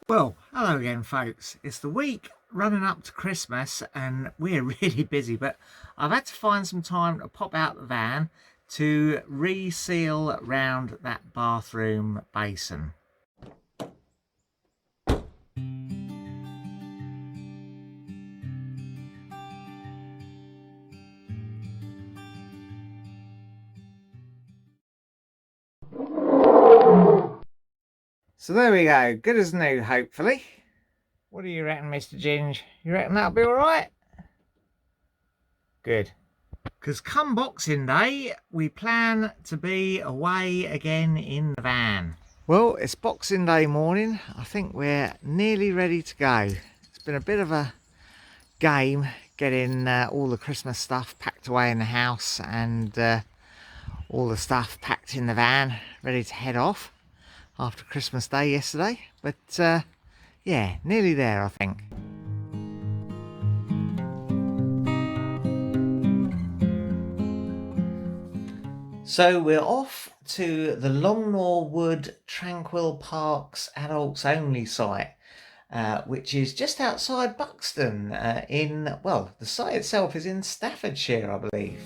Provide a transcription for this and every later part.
Well, hello again, folks. It's the week running up to Christmas and we're really busy, but I've had to find some time to pop out the van to reseal round that bathroom basin. So there we go, good as new, hopefully. What do you reckon, Mr. Ginge? You reckon that'll be all right? Good. Because come Boxing Day, we plan to be away again in the van. Well, it's Boxing Day morning. I think we're nearly ready to go. It's been a bit of a game getting all the Christmas stuff packed away in the house and all the stuff packed in the van, ready to head off after Christmas Day yesterday. But yeah, nearly there, I think. So we're off to the Longnor Wood Tranquil Park's adults only site, which is just outside Buxton well, the site itself is in Staffordshire, I believe.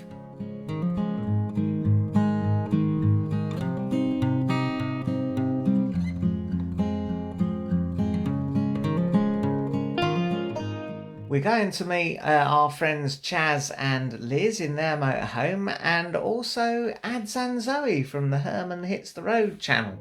We're going to meet our friends Chaz and Liz in their motorhome, and also Ads and Zoe from the Herman Hits the Road channel.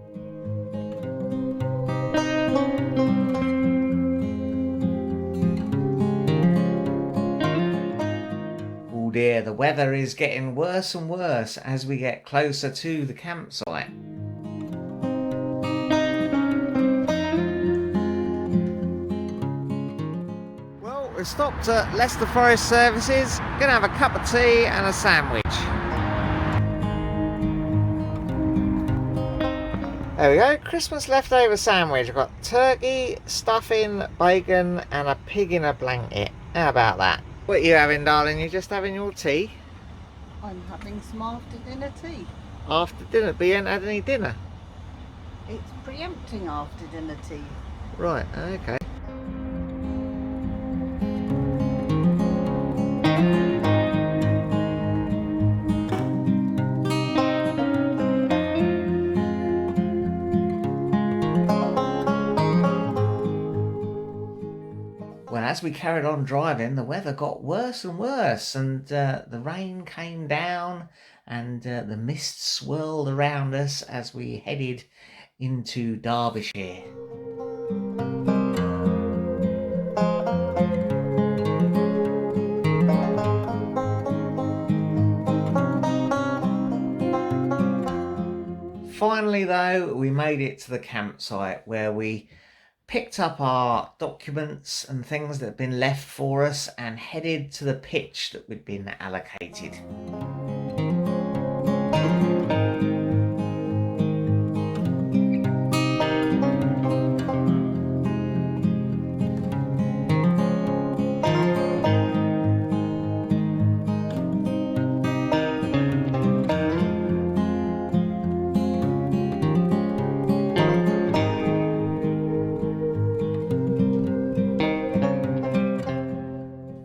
Oh dear, the weather is getting worse and worse as we get closer to the campsite. We've stopped at Leicester Forest Services, gonna have a cup of tea and a sandwich. There we go, Christmas leftover sandwich. I've got turkey, stuffing, bacon and a pig in a blanket. How about that? What are you having, darling? You just having your tea? I'm having some after dinner tea. After dinner? But you ain't had any dinner? It's preempting after dinner tea. Right, okay. Well, as we carried on driving, the weather got worse and worse, and the rain came down and the mist swirled around us as we headed into Derbyshire. Finally, though, we made it to the campsite where we picked up our documents and things that had been left for us and headed to the pitch that we'd been allocated.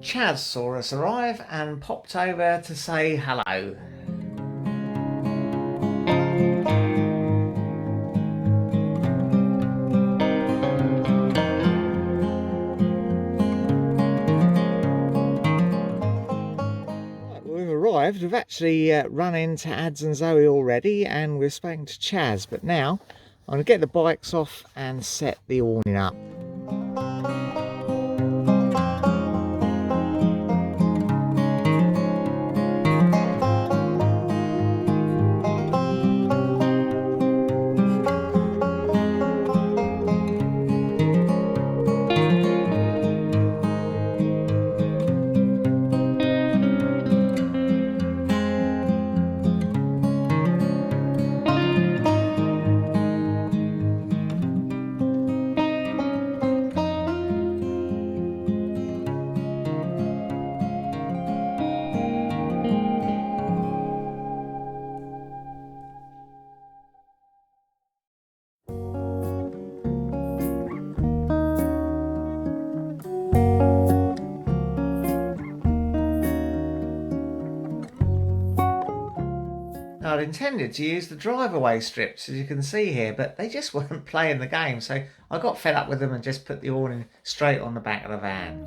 Chaz saw us arrive and popped over to say hello. We've arrived. We've actually run into Ads and Zoe already, and we're spoken to Chaz, but now I'm going to get the bikes off and set the awning up. I'd intended to use the drive-away strips, as you can see here, but they just weren't playing the game, so I got fed up with them and just put the awning straight on the back of the van.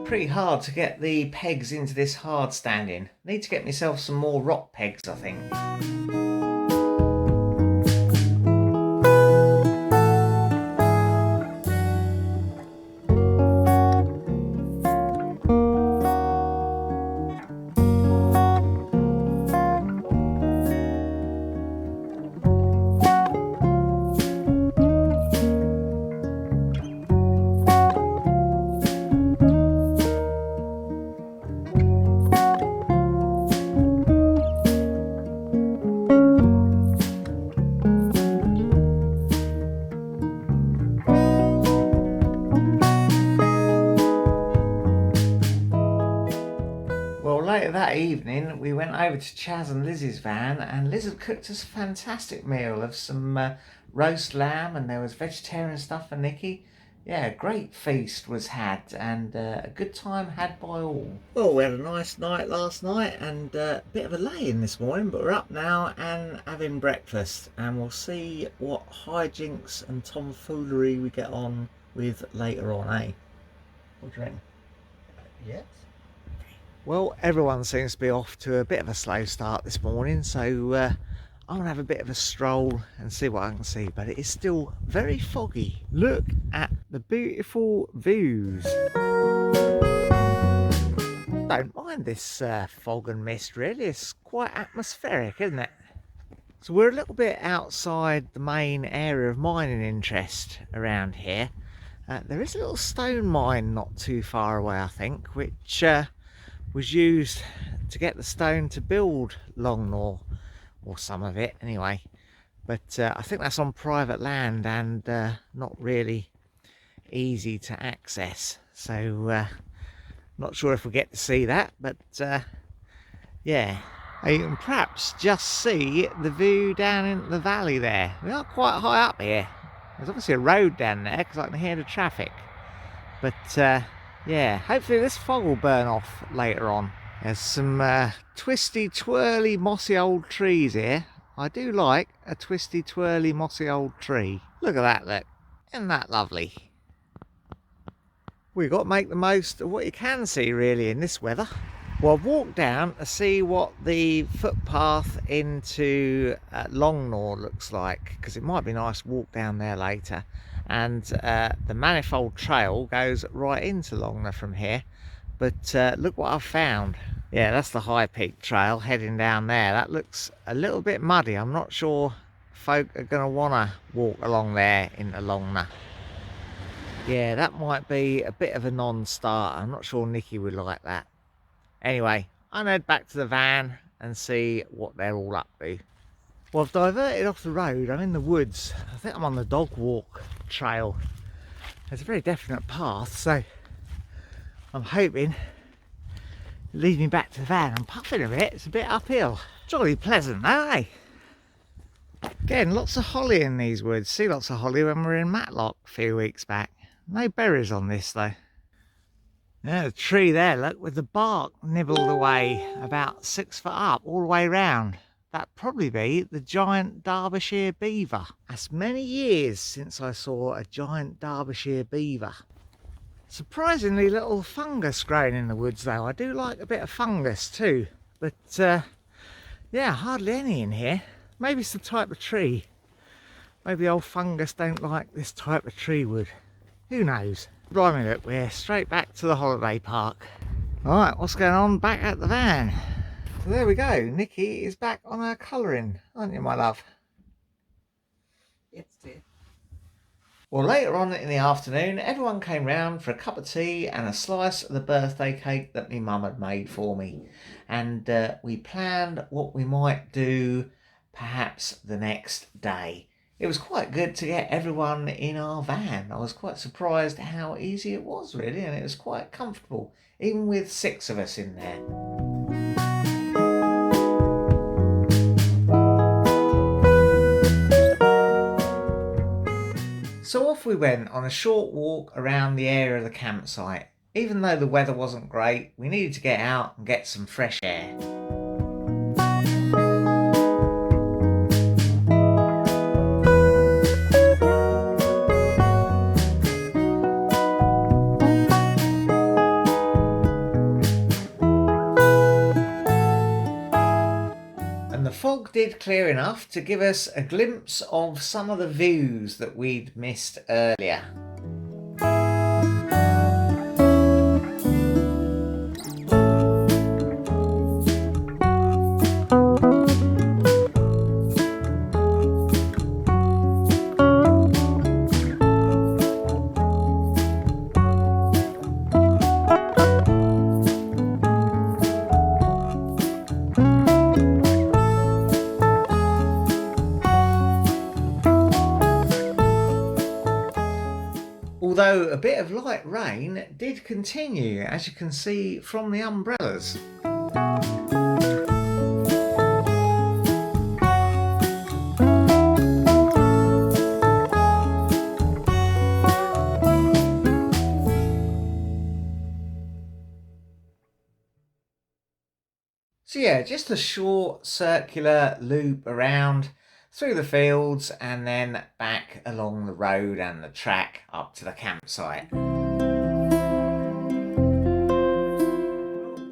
Pretty hard to get the pegs into this hard standing. Need to get myself some more rock pegs, I think. Later that evening we went over to Chaz and Liz's van, and Liz had cooked us a fantastic meal of some roast lamb, and there was vegetarian stuff for Nikki. Yeah, a great feast was had, and a good time had by all. Well, we had a nice night last night and a bit of a lay-in this morning, but we're up now and having breakfast, and we'll see what hijinks and tomfoolery we get on with later on, eh? What do you reckon? Yes. Well, everyone seems to be off to a bit of a slow start this morning, so I'm going to have a bit of a stroll and see what I can see, but it is still very foggy. Look at the beautiful views. Don't mind this fog and mist really, it's quite atmospheric, isn't it? So we're a little bit outside the main area of mining interest around here. There is a little stone mine not too far away, I think, which was used to get the stone to build Longnor, or some of it anyway, but I think that's on private land and not really easy to access, so not sure if we'll get to see that, but yeah, you can perhaps just see the view down in the valley there. We are quite high up here. There's obviously a road down there because I can hear the traffic, but yeah, hopefully this fog will burn off later on. There's some twisty, twirly, mossy old trees here. I do like a twisty, twirly, mossy old tree. Look at that, look. Isn't that lovely? We've got to make the most of what you can see, really, in this weather. Well, I've walked down to see what the footpath into Longnor looks like, because it might be nice to walk down there later. And the manifold trail goes right into Longnor from here, but look what I've found. Yeah, that's the High Peak Trail heading down there. That looks a little bit muddy. I'm not sure folk are going to want to walk along there into Longnor. Yeah, that might be a bit of a non-starter. I'm not sure Nikki would like that. Anyway, I'll head back to the van and see what they're all up to. Well, I've diverted off the road. I'm in the woods. I think I'm on the dog walk trail. There's a very definite path, so I'm hoping it leads me back to the van. I'm puffing a bit, it's a bit uphill. Jolly pleasant though, eh? Again, lots of holly in these woods. See lots of holly when we were in Matlock a few weeks back. No berries on this though. Yeah, the tree there, look, with the bark nibbled away about 6 foot up all the way round. That'd probably be the giant Derbyshire beaver. That's many years since I saw a giant Derbyshire beaver. Surprisingly little fungus growing in the woods though. I do like a bit of fungus too, but yeah, hardly any in here. Maybe it's the type of tree. Maybe old fungus don't like this type of tree wood. Who knows? Blimey, look, we're straight back to the holiday park. Alright, what's going on back at the van? So there we go. Nikki is back on her colouring, aren't you, my love? Yes, dear. Well, later on in the afternoon, everyone came round for a cup of tea and a slice of the birthday cake that my mum had made for me. And we planned what we might do perhaps the next day. It was quite good to get everyone in our van. I was quite surprised how easy it was, really, and it was quite comfortable, even with 6 of us in there. So off we went on a short walk around the area of the campsite. Even though the weather wasn't great, we needed to get out and get some fresh air. And the fog did clear enough to give us a glimpse of some of the views that we'd missed earlier. Although a bit of light rain did continue, as you can see from the umbrellas. So yeah, just a short circular loop around through the fields and then back along the road and the track up to the campsite. We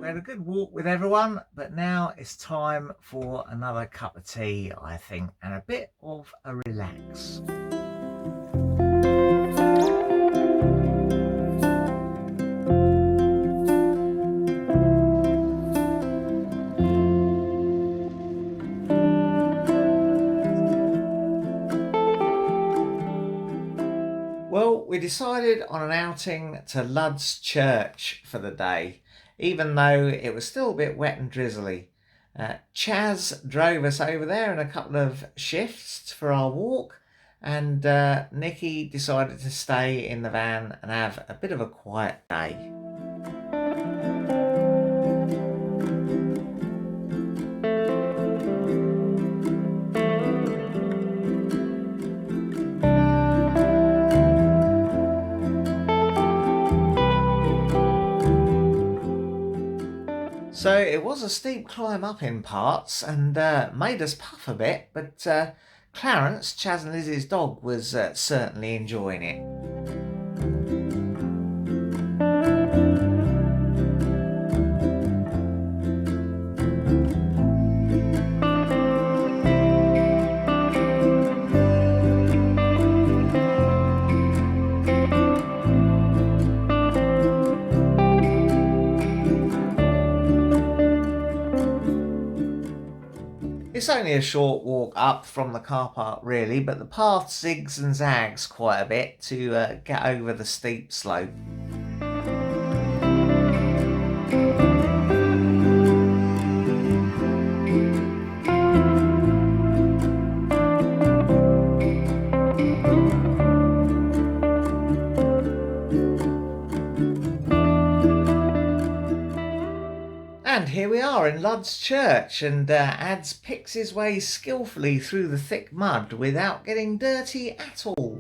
had a good walk with everyone, but now it's time for another cup of tea, I think, and a bit of a relax. Well, we decided on an outing to Lud's Church for the day, even though it was still a bit wet and drizzly. Chaz drove us over there in a couple of shifts for our walk, and Nikki decided to stay in the van and have a bit of a quiet day. So it was a steep climb up in parts and made us puff a bit, but Clarence, Chaz and Lizzie's dog, was certainly enjoying it. It's only a short walk up from the car park really, but the path zigs and zags quite a bit to get over the steep slope. And here we are in Lud's Church, and Ads picks his way skillfully through the thick mud without getting dirty at all.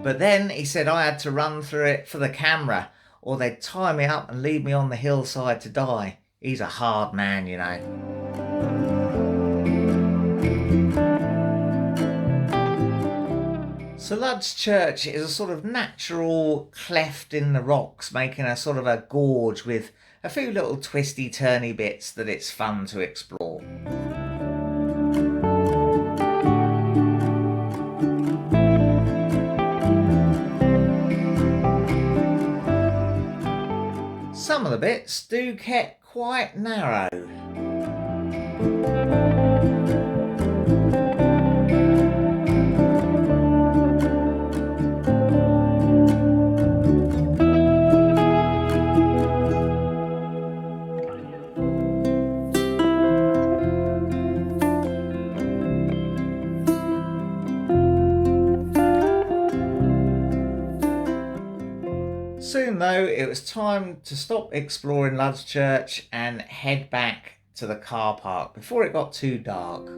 But then he said I had to run through it for the camera, or they'd tie me up and leave me on the hillside to die. He's a hard man, you know. So Lud's Church is a sort of natural cleft in the rocks, making a sort of a gorge with a few little twisty turny bits that it's fun to explore. Some of the bits do get quite narrow. Soon though, it was time to stop exploring Lud's Church and head back to the car park before it got too dark.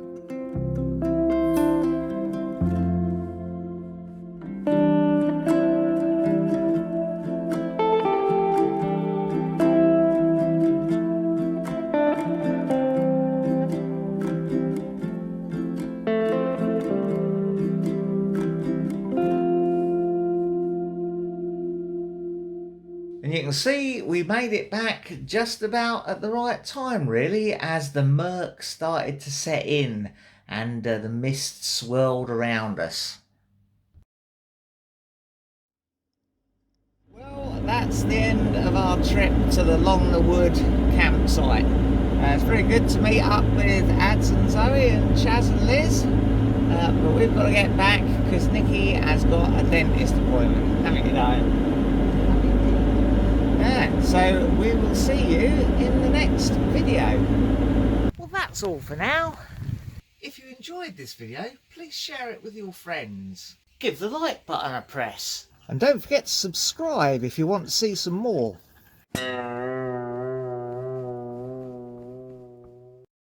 And you can see we made it back just about at the right time really, as the murk started to set in and the mist swirled around us. Well, that's the end of our trip to the Longnor Wood campsite. It's very good to meet up with Ads and Zoe and Chaz and Liz, but we've got to get back because Nikki has got a dentist appointment, haven't you know? Yeah, so we will see you in the next video. Well, that's all for now. If you enjoyed this video, please share it with your friends. Give the like button a press. And don't forget to subscribe if you want to see some more.